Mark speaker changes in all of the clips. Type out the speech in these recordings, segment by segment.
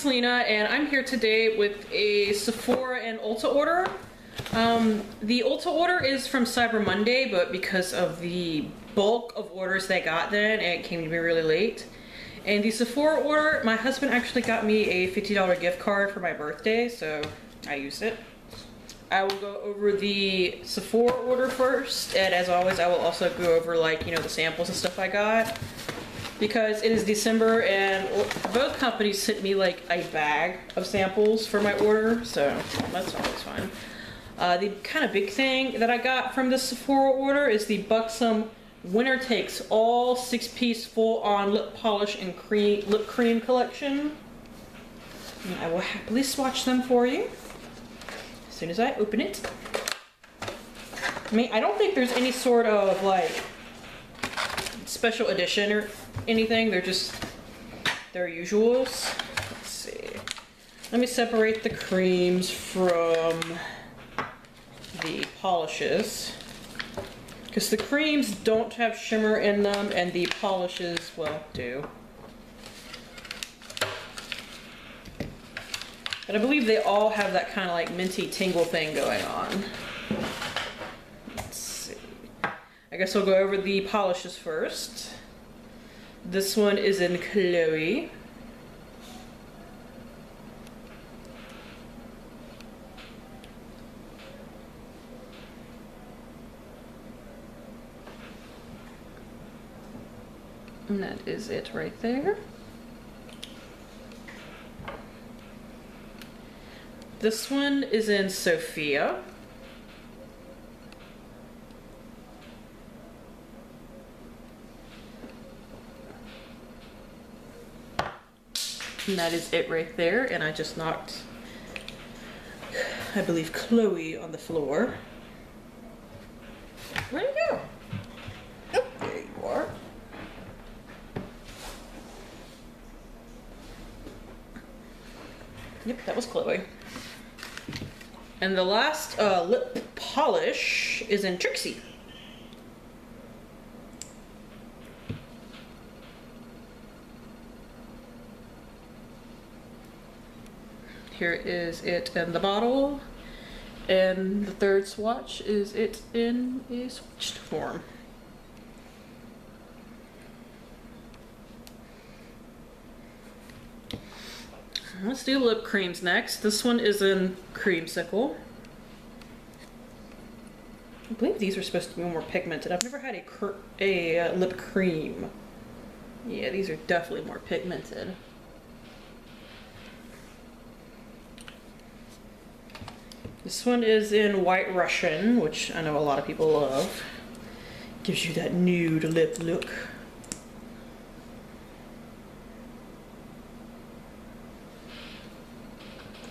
Speaker 1: it's Lena, and I'm here today with a Sephora and Ulta order. The Ulta order is from Cyber Monday, but because of the bulk of orders they got then, it came to me really late. And the Sephora order, my husband actually got me a $50 gift card for my birthday, so I used it. I will go over the Sephora order first, and as always, I will also go over, like, you know, the samples and stuff I got. Because it is December and both companies sent me like a bag of samples for my order, so that's always fun. The kind of big thing that I got from the Sephora order is the Buxom Winner Takes All 6-piece full-on lip polish and lip cream collection. And I will happily swatch them for you as soon as I open it. I mean, I don't think there's any sort of like special edition or anything. They're just their usuals. Let's see. Let me separate the creams from the polishes, because the creams don't have shimmer in them and the polishes, well, do. But I believe they all have that kind of like minty tingle thing going on. Let's see. I guess I'll go over the polishes first. This one is in Chloe. And that is it right there. This one is in Sophia. And that is it right there, and I just knocked, I believe, Chloe on the floor. Where'd you go? Oh, there you are. Yep, that was Chloe. And the last lip polish is in Trixie. Here is it in the bottle, and the third swatch is it in a swatched form. Let's do lip creams next. This one is in Creamsicle. I believe these are supposed to be more pigmented. I've never had a lip cream. Yeah, these are definitely more pigmented. This one is in White Russian, which I know a lot of people love. Gives you that nude lip look.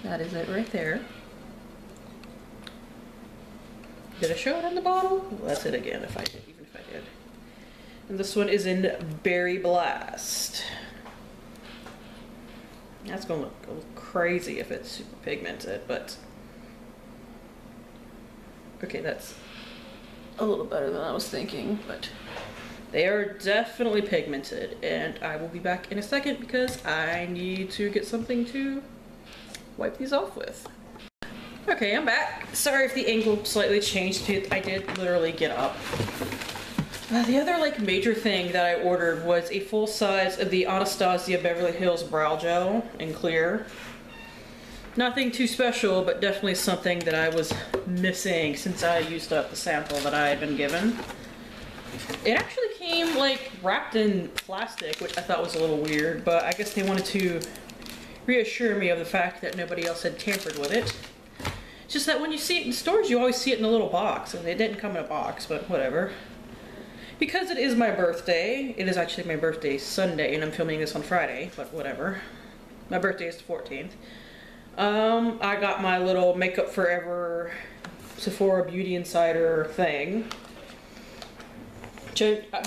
Speaker 1: That is it right there. Did I show it on the bottle? Well, that's it again, if I did, even if I did. And this one is in Berry Blast. That's gonna look crazy if it's super pigmented, but okay, that's a little better than I was thinking, but they are definitely pigmented, and I will be back in a second because I need to get something to wipe these off with. Okay, I'm back. Sorry if the angle slightly changed. I did literally get up. The other like major thing that I ordered was a full size of the Anastasia Beverly Hills Brow Gel in clear. Nothing too special, but definitely something that I was missing since I used up the sample that I had been given. It actually came like wrapped in plastic, which I thought was a little weird, but I guess they wanted to reassure me of the fact that nobody else had tampered with it. It's just that when you see it in stores, you always see it in a little box, and it didn't come in a box, but whatever. Because it is my birthday, it is actually my birthday Sunday, and I'm filming this on Friday, but whatever. My birthday is the 14th. I got my little Makeup Forever Sephora Beauty Insider thing.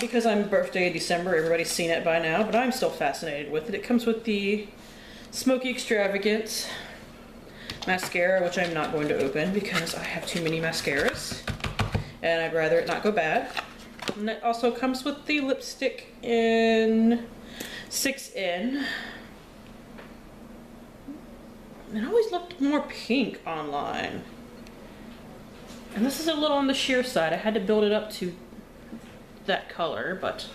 Speaker 1: Because I'm birthday in December, everybody's seen it by now, but I'm still fascinated with it. It comes with the Smoky Extravagance mascara, which I'm not going to open because I have too many mascaras, and I'd rather it not go bad. And it also comes with the lipstick in 6N. looked more pink online. And this is a little on the sheer side. I had to build it up to that color, but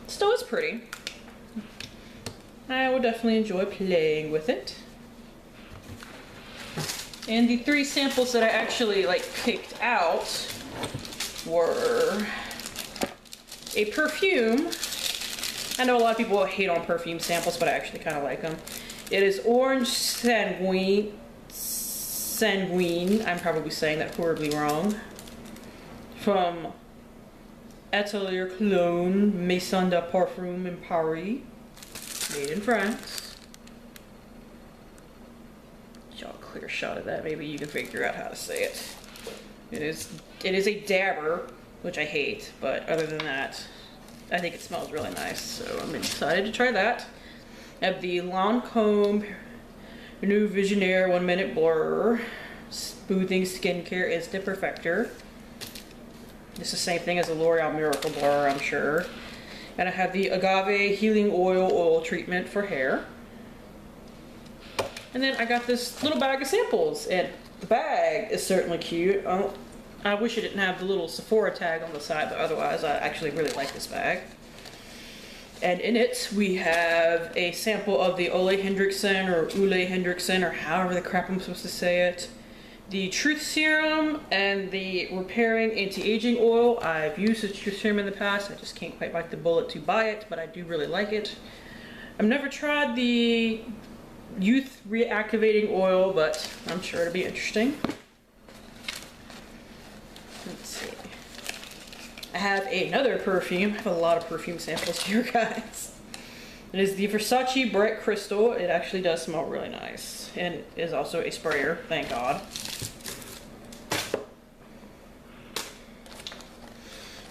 Speaker 1: still is pretty. I will definitely enjoy playing with it. And the 3 samples that I actually like picked out were a perfume. I know a lot of people hate on perfume samples, but I actually kind of like them. It is Orange Sanguine. I'm probably saying that horribly wrong. From Atelier Cologne Maison de Parfum in Paris. Made in France. Y'all a clear shot of that. Maybe you can figure out how to say it. It is a dabber, which I hate, but other than that, I think it smells really nice, so I'm excited to try that. I have the Lancome New Visionaire 1 Minute Blur Smoothing Skincare Instant Perfector. It's the same thing as the L'Oreal Miracle Blur, I'm sure. And I have the Agave Healing Oil Treatment for hair. And then I got this little bag of samples, and the bag is certainly cute. I wish it didn't have the little Sephora tag on the side, but otherwise I actually really like this bag. And in it we have a sample of the Ole Hendrickson or Ole Hendrickson, or however the crap I'm supposed to say it. The Truth Serum and the Repairing Anti-Aging Oil. I've used the Truth Serum in the past. I just can't quite bite the bullet to buy it, but I do really like it. I've never tried the Youth Reactivating Oil, but I'm sure it'll be interesting. Let's see. I have another perfume. I have a lot of perfume samples here, guys. It is the Versace Bright Crystal. It actually does smell really nice. And it is also a sprayer, thank God.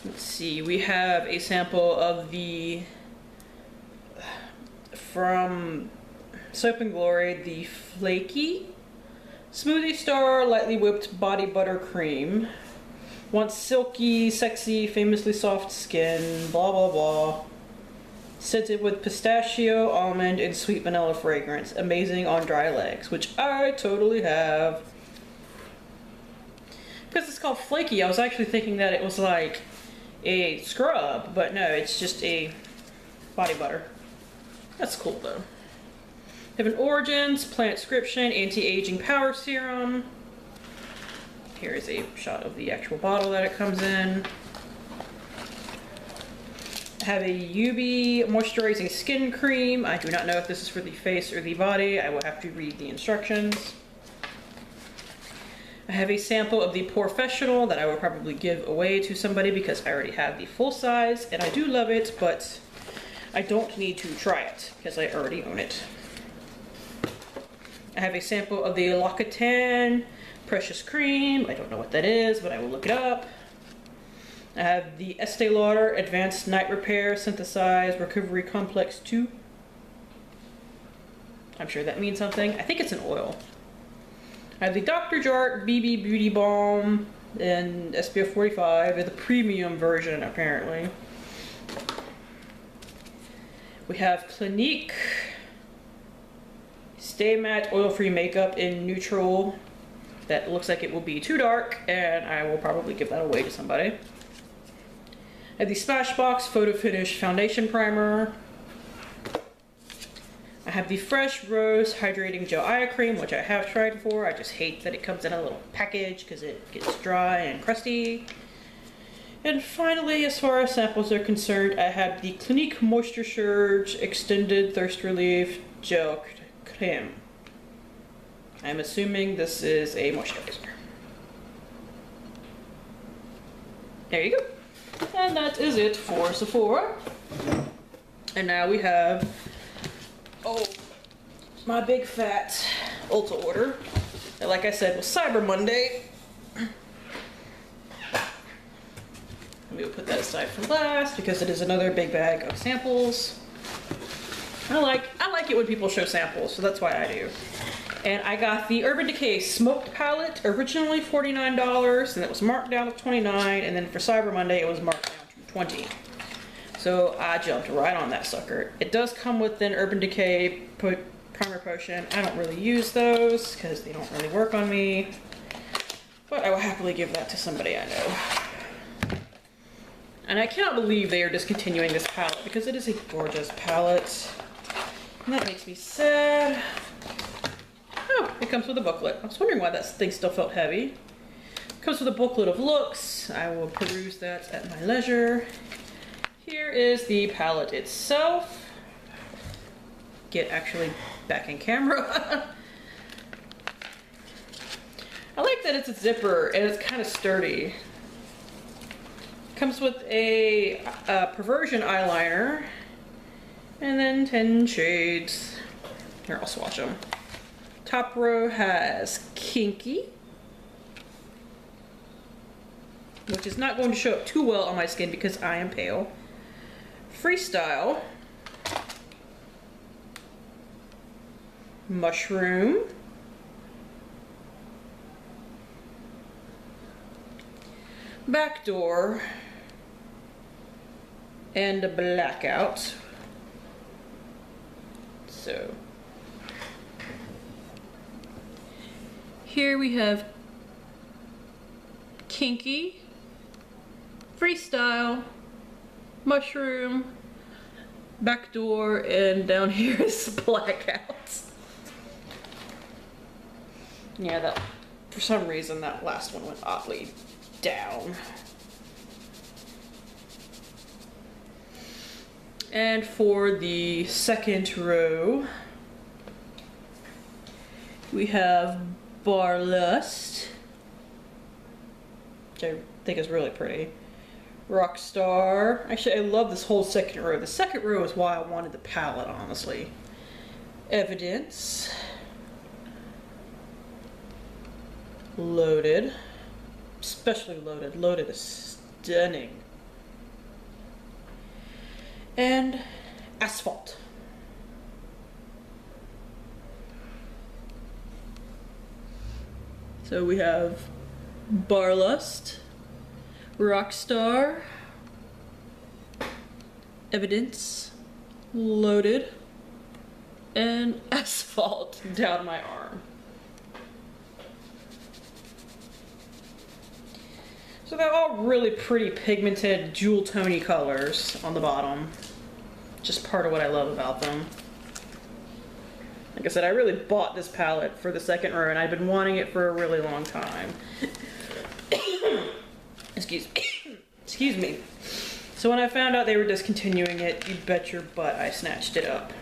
Speaker 1: Let's see, we have a sample of the, from Soap and Glory, the Flaky Smoothie Star Lightly Whipped Body Butter Cream. Wants silky, sexy, famously soft skin, blah blah blah. Scented with pistachio, almond, and sweet vanilla fragrance. Amazing on dry legs, which I totally have. Because it's called Flaky, I was actually thinking that it was like a scrub, but no, it's just a body butter. That's cool though. They have an Origins Plant-Scription Anti-Aging Power Serum. Here is a shot of the actual bottle that it comes in. I have a UV Moisturizing Skin Cream. I do not know if this is for the face or the body. I will have to read the instructions. I have a sample of the Professional that I will probably give away to somebody because I already have the full size and I do love it, but I don't need to try it because I already own it. I have a sample of the L'Occitane Precious Cream. I don't know what that is, but I will look it up. I have the Estee Lauder Advanced Night Repair Synthesized Recovery Complex 2. I'm sure that means something. I think it's an oil. I have the Dr. Jart BB Beauty Balm in SPF 45, the premium version apparently. We have Clinique Stay Matte Oil-Free Makeup in Neutral. That looks like it will be too dark, and I will probably give that away to somebody. I have the Smashbox Photo Finish Foundation Primer. I have the Fresh Rose Hydrating Gel Eye Cream, which I have tried before. I just hate that it comes in a little package because it gets dry and crusty. And finally, as far as samples are concerned, I have the Clinique Moisture Surge Extended Thirst Relief Gel Creme. I'm assuming this is a moisturizer. There you go. And that is it for Sephora. And now we have, oh, my big fat Ulta order. And like I said, was Cyber Monday. We'll put that aside for last because it is another big bag of samples. I like it when people show samples, so that's why I do. And I got the Urban Decay Smoked Palette, originally $49, and it was marked down to $29, and then for Cyber Monday it was marked down to $20. So I jumped right on that sucker. It does come with an Urban Decay primer potion. I don't really use those because they don't really work on me. But I will happily give that to somebody I know. And I cannot believe they are discontinuing this palette because it is a gorgeous palette. And that makes me sad. Oh, it comes with a booklet. I was wondering why that thing still felt heavy. It comes with a booklet of looks. I will peruse that at my leisure. Here is the palette itself. Get actually back in camera. I like that it's a zipper and it's kind of sturdy. Comes with a perversion eyeliner and then 10 shades. Here, I'll swatch them. Top row has Kinky, which is not going to show up too well on my skin because I am pale. Freestyle, Mushroom, Backdoor, and a Blackout. So here we have Kinky, Freestyle, Mushroom, Backdoor, and down here is Blackout. Yeah, that, for some reason that last one went oddly down. And for the second row, we have Barlust, which I think is really pretty. Rockstar. Actually, I love this whole second row. The second row is why I wanted the palette, honestly. Evidence. Loaded. Especially Loaded. Loaded is stunning. And Asphalt. So we have Barlust, Rockstar, Evidence, Loaded, and Asphalt down my arm. So they're all really pretty pigmented, jewel tony colors on the bottom. Just part of what I love about them. Like I said, I really bought this palette for the second row and I've been wanting it for a really long time. Excuse me. So when I found out they were discontinuing it, you bet your butt I snatched it up.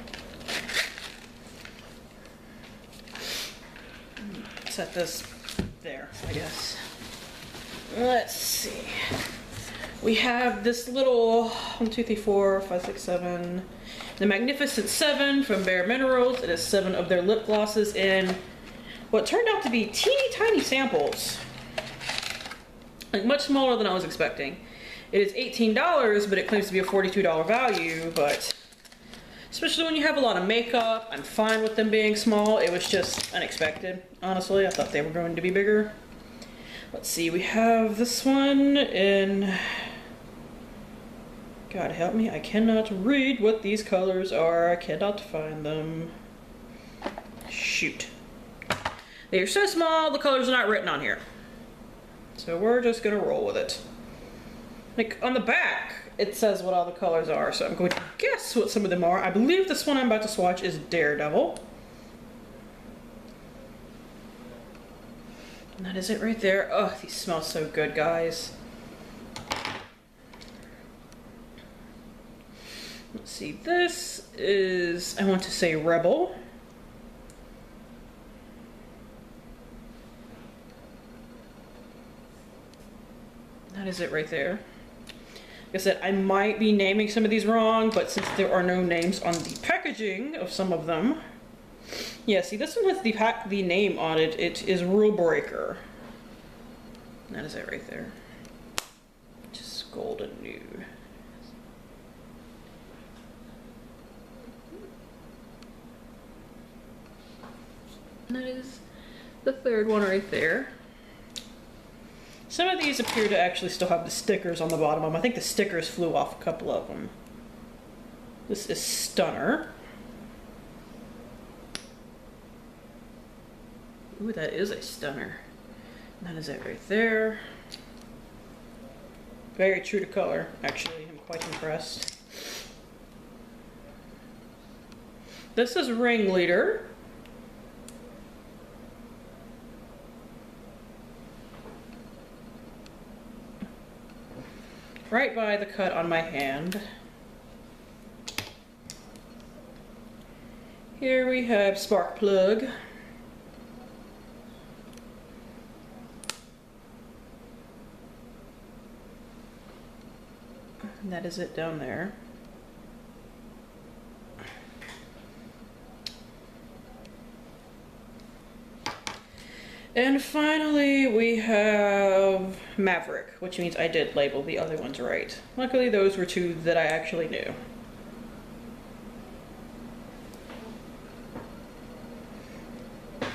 Speaker 1: Set this there, I guess. Let's see. We have this little 1, 2, 3, 4, 5, 6, 7. The Magnificent 7 from Bare Minerals. It is 7 of their lip glosses in what turned out to be teeny tiny samples. Like much smaller than I was expecting. It is $18, but it claims to be a $42 value, but especially when you have a lot of makeup, I'm fine with them being small. It was just unexpected, honestly. I thought they were going to be bigger. Let's see, we have this one in... God help me, I cannot read what these colors are. I cannot find them. Shoot. They are so small, the colors are not written on here. So we're just gonna roll with it. Like, on the back, it says what all the colors are, so I'm going to guess what some of them are. I believe this one I'm about to swatch is Daredevil. And that is it right there. Oh, these smell so good, guys. Let's see, this is, I want to say Rebel. That is it right there. Like I said, I might be naming some of these wrong, but since there are no names on the packaging of some of them. Yeah, see, this one has the name on it. It is Rule Breaker. That is it right there. Just golden nude. And that is the third one right there. Some of these appear to actually still have the stickers on the bottom of them. I think the stickers flew off a couple of them. This is Stunner. Ooh, that is a stunner. That is it right there. Very true to color, actually. I'm quite impressed. This is Ringleader. Right by the cut on my hand. Here we have Spark Plug. And that is it down there. And finally we have Maverick, which means I did label the other ones right. Luckily those were two that I actually knew. I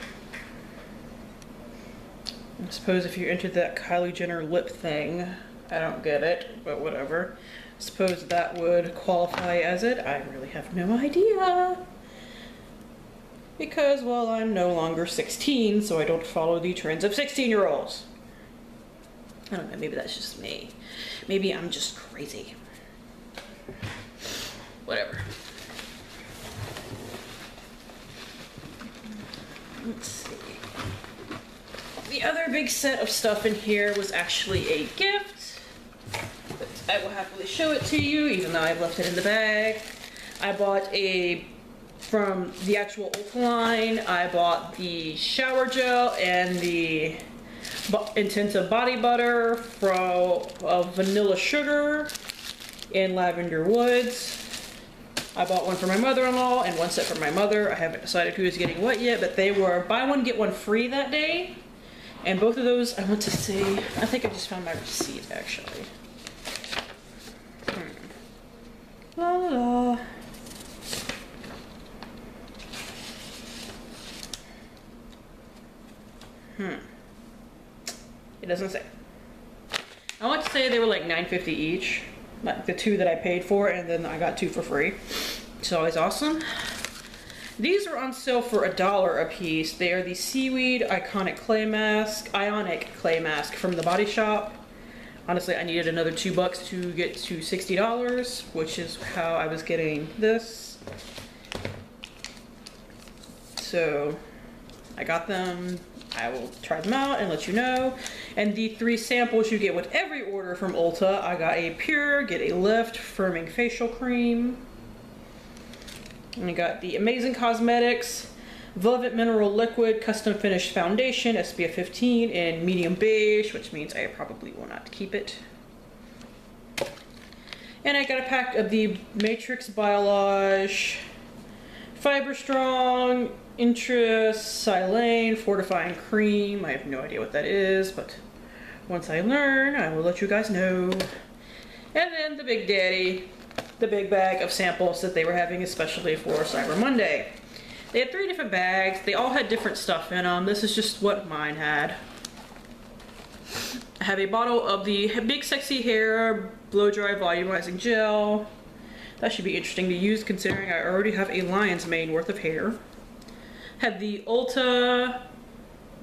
Speaker 1: suppose if you're into that Kylie Jenner lip thing, I don't get it, but whatever. I suppose that would qualify as it. I really have no idea. Because, well, I'm no longer 16, so I don't follow the trends of 16-year-olds. I don't know, maybe that's just me. Maybe I'm just crazy. Whatever. Let's see. The other big set of stuff in here was actually a gift. But I will happily show it to you, even though I've left it in the bag. I bought from the actual Ulta line, I bought the shower gel and the intensive body butter of vanilla sugar in lavender woods. I bought one for my mother-in-law and one set for my mother. I haven't decided who is getting what yet, but they were buy one get one free that day. And both of those, I want to say, I think I just found my receipt actually. La la la. It doesn't say. I want to say they were like $9.50 each, like the two that I paid for, and then I got two for free. It's always awesome. These are on sale for $1 a piece. They are the Seaweed Ionic Clay Mask from the Body Shop. Honestly, I needed another $2 to get to $60, which is how I was getting this. So I got them. I will try them out and let you know. And the 3 samples you get with every order from Ulta, I got a Pure Get a Lift Firming Facial Cream. And I got the Amazing Cosmetics Velvet Mineral Liquid Custom Finished Foundation SPF 15 in medium beige, which means I probably will not keep it. And I got a pack of the Matrix Biolage Fiber Strong Silane Fortifying Cream. I have no idea what that is, but once I learn, I will let you guys know. And then the Big Daddy, the big bag of samples that they were having especially for Cyber Monday. They had 3 different bags. They all had different stuff in them. This is just what mine had. I have a bottle of the Big Sexy Hair Blow Dry Volumizing Gel. That should be interesting to use considering I already have a lion's mane worth of hair. Have the Ulta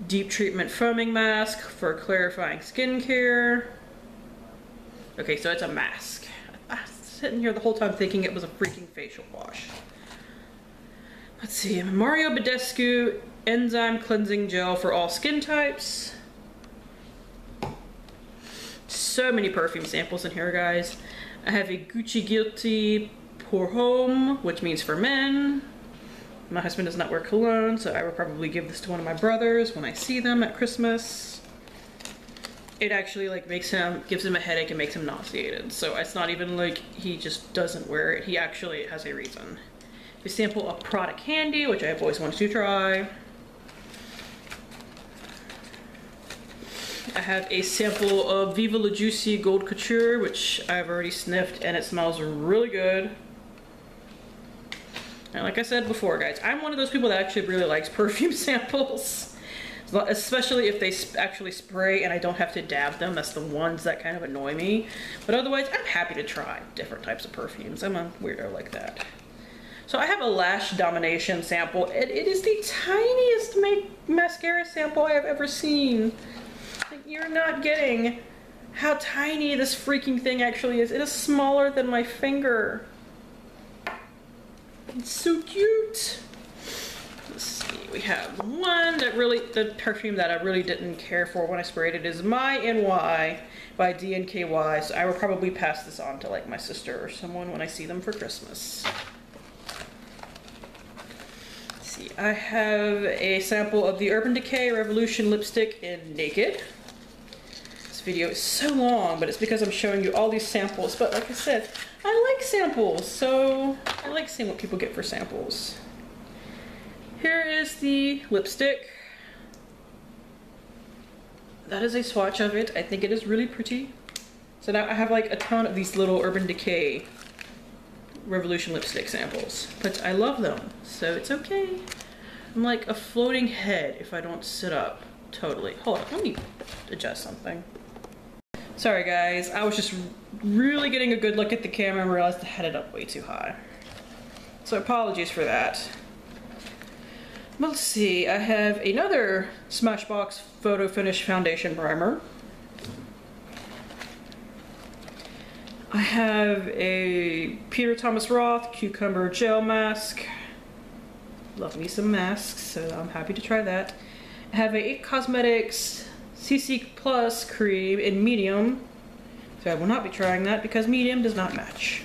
Speaker 1: Deep Treatment Foaming Mask for clarifying skincare. Okay, so it's a mask. I was sitting here the whole time thinking it was a freaking facial wash. Let's see, Mario Badescu Enzyme Cleansing Gel for all skin types. So many perfume samples in here, guys. I have a Gucci Guilty Pour Homme, which means for men. My husband does not wear cologne, so I will probably give this to one of my brothers when I see them at Christmas. It actually like gives him a headache and makes him nauseated. So it's not even like he just doesn't wear it. He actually has a reason. A sample of Prada Candy, which I've always wanted to try. I have a sample of Viva La Juicy Gold Couture, which I've already sniffed and it smells really good. And like I said before, guys, I'm one of those people that actually really likes perfume samples. Especially if they actually spray and I don't have to dab them. That's the ones that kind of annoy me. But otherwise, I'm happy to try different types of perfumes. I'm a weirdo like that. So I have a Lash Domination sample. It is the tiniest mascara sample I have ever seen. Like, you're not getting how tiny this freaking thing actually is. It is smaller than my finger. It's so cute. Let's see, we have one that really, the perfume that I really didn't care for when I sprayed it is My NY by DNKY. So I will probably pass this on to like my sister or someone when I see them for Christmas. Let's see, I have a sample of the Urban Decay Revolution lipstick in Naked. This video is so long, but it's because I'm showing you all these samples. But like I said, I like samples, so I like seeing what people get for samples. Here is the lipstick. That is a swatch of it. I think it is really pretty. So now I have like a ton of these little Urban Decay Revolution lipstick samples, but I love them, so it's okay. I'm like a floating head if I don't sit up totally. Hold on, let me adjust something. Sorry guys, I was just really getting a good look at the camera and realized I had it up way too high. So apologies for that. But let's see, I have another Smashbox Photo Finish Foundation Primer. I have a Peter Thomas Roth Cucumber Gel Mask. Love me some masks, so I'm happy to try that. I have a IT Cosmetics CC Plus cream in medium, so I will not be trying that because medium does not match.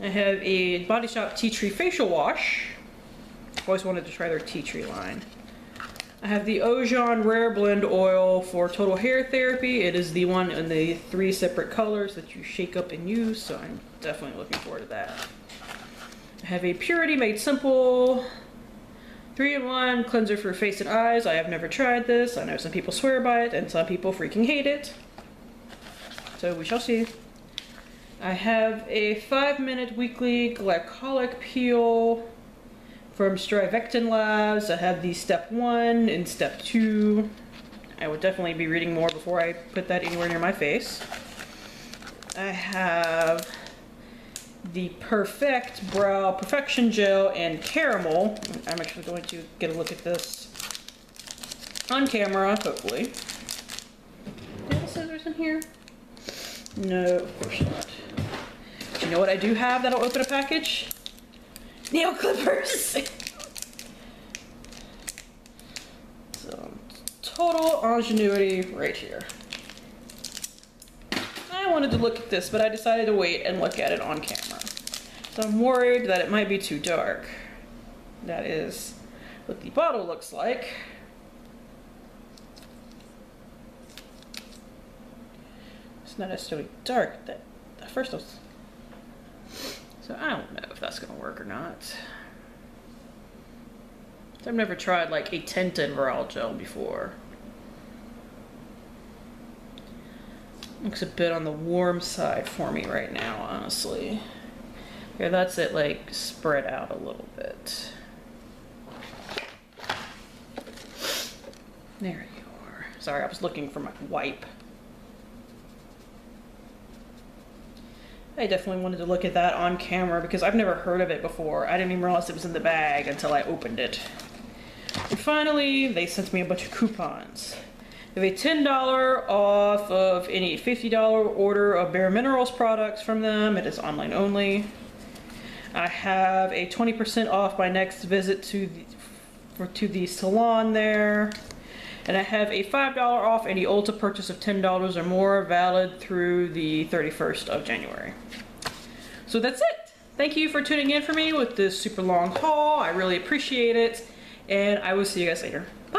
Speaker 1: I have a Body Shop Tea Tree Facial Wash. I've always wanted to try their tea tree line. I have the Ojon Rare Blend Oil for Total Hair Therapy. It is the one in the 3 separate colors that you shake up and use, so I'm definitely looking forward to that. I have a Purity Made Simple 3-in-1 cleanser for face and eyes. I have never tried this. I know some people swear by it and some people freaking hate it. So we shall see. I have a 5-minute weekly glycolic peel from Strivectin Labs. I have the step 1 and step 2. I would definitely be reading more before I put that anywhere near my face. I have the Perfect Brow Perfection Gel and Caramel. I'm actually going to get a look at this on camera, hopefully. Do you have scissors in here? No, of course not. But you know what I do have that'll open a package? Nail clippers! So, total ingenuity right here. I wanted to look at this, but I decided to wait and look at it on camera. So I'm worried that it might be too dark. That is what the bottle looks like. It's not necessarily dark. That at first I was... So I don't know if that's gonna work or not. So I've never tried like a tinted brow gel before. Looks a bit on the warm side for me right now, honestly. Here, that's it, like spread out a little bit. There you are. Sorry, I was looking for my wipe. I definitely wanted to look at that on camera because I've never heard of it before. I didn't even realize it was in the bag until I opened it. And finally, they sent me a bunch of coupons. They have a $10 off of any $50 order of Bare Minerals products from them. It is online only. I have a 20% off my next visit to the salon there. And I have a $5 off any Ulta purchase of $10 or more, valid through the 31st of January. So that's it. Thank you for tuning in for me with this super long haul. I really appreciate it. And I will see you guys later. Bye.